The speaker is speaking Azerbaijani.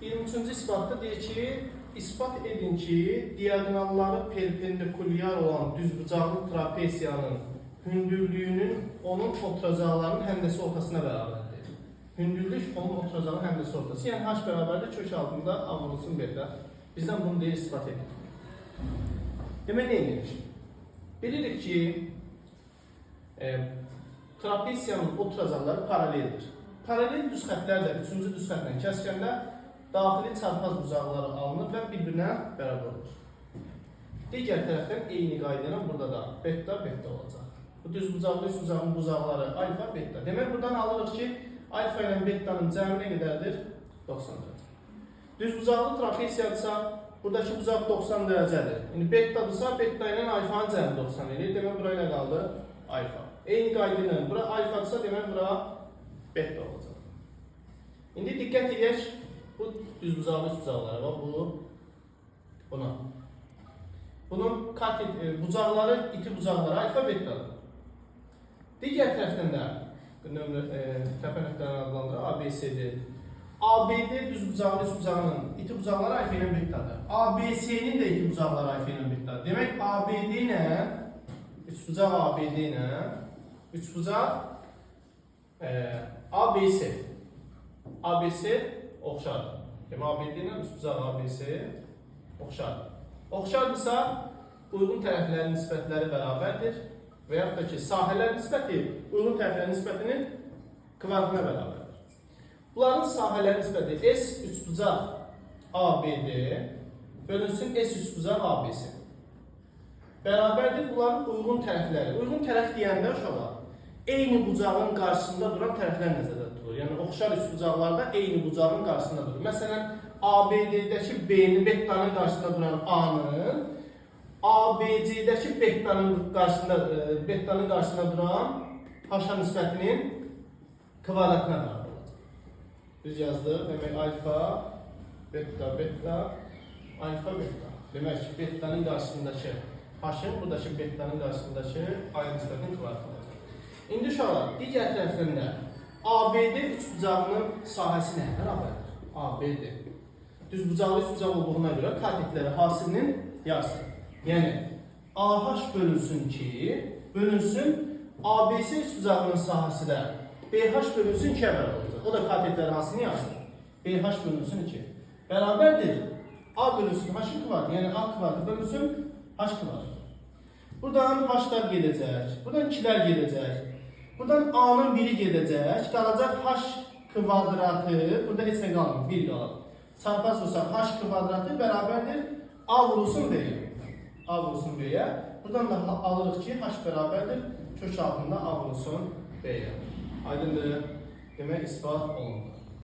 23-cü isbatda deyir ki, isbat edin ki, diagonalları perpendikulyar olan düzbucaqlı trapesiyanın hündürlüyünün onun oturacaqlarının həndəsi ortasına bərabərdir. Hündürlük onun oturacağının həndəsi ortası. Yəni h bərabərdir kök altında a vurulsun b-də. Bizdən bunu deyir isbat edin. Demək nə edilir? Bilirik ki, trapesiyanın oturacaqları paraleldir. Paralel düz xətlər də 3-cü düz xətlə kəskəndə daxili çarpaz bucaqları alınır və bir-birinə bərabər olur. Digər tərəfdən eyni qayda burada da beta olacaq. Bu düz bucaqlı üst bucağın bucaqları alfa, beta. Demək buradan alırıq ki, alfa ilə beta'nın cəmi nə qədərdir? 90 dərəcə. Düz bucaqlı trapesiyadırsa, buradakı bucaq 90 dərəcədir. Yəni betadırsa, beta ilə alfanın cəmi 90 edir. Demək bura ilə qaldı alfa. Eyni qayda ilə bura alfadırsa, demək bura beta olacaq. İndi diqqət edək, bu düz bucaqlı üst bucaqları var, buna. Bunun bucaqları, iti bucaqları alfa, betadır. Digər tərəfdən də təpə nöqtələrini adlandırır, ABC'dir. ABD düz bucaqlı üst bucağının iti bucaqları alfa ilə betadır. ABC'nin də iti bucaqları alfa ilə betadır. Demək ABD ilə, üst bucaq ABD ilə, üst bucaq ABC. ABC oxşardır. Demək ABD ilə üst bucaq ABC oxşardır. Oxşardırsa, uyğun tərəflərin nisbətləri bərabərdir. Və yaxud da ki, sahələr nisbəti uyğun tərəflərin nisbətinin kvadratına bərabərdir. Bunların sahələr nisbəti S üçbucaq ABD bölünsün S üçbucaq ABC. Bərabərdir bunların uyğun tərəfləri. Uyğun tərəf deyəndə uşaqlar, eyni bucağın qarşısında duran tərəflər nəzərdə tutulur. Yəni, oxşar üçbucaqlarda eyni bucağın qarşısında durur. Məsələn, ABD-dəki B-ni, betanın qarşısında duran A-nın ABC-dəki betanın qarşısında duran H-a nisbətinin kvadratına bərabər olacaq. Düz yazdıq. Demək, alfa, beta, alfa, beta. Demək ki, betanın qarşısındakı H-ın, buradakı betanın qarşısındakı A-nın nisbətinin kvadratı olacaq. İndi uşaqlar, digər tərəfdən də ABD üçbucağının sahəsi nəyə bərabərdir? ABD. Düz bucaqlı üst bucaq olduğuna görə katetləri hasilinin yarısı. Yəni, AH bölünsün ki, bölünsün ABC üst bucağının sahəsi də BH bölünsün 2-yə bərabər olacaq. O da katetləri hasilinin yarısıdır. BH bölünsün 2. Bərabərdir. A bölünsün H kvadrat, yəni A kvadrat bölünsün H kvadrat. Buradan H'lar gedəcək, buradan 2'lər gedəcək. Buradan A'nın biri gedəcək, qalacaq H kvadratı, burada heç nə qalmır, 1 qalır. Çarpaz olsa H kvadratı bərabərdir A vurulsun B-yə. A vurulsun B-yə. Buradan da alırıq ki, H bərabərdir kök altında A vurulsun B-yə. Aydındır. Demək, ispat olundu.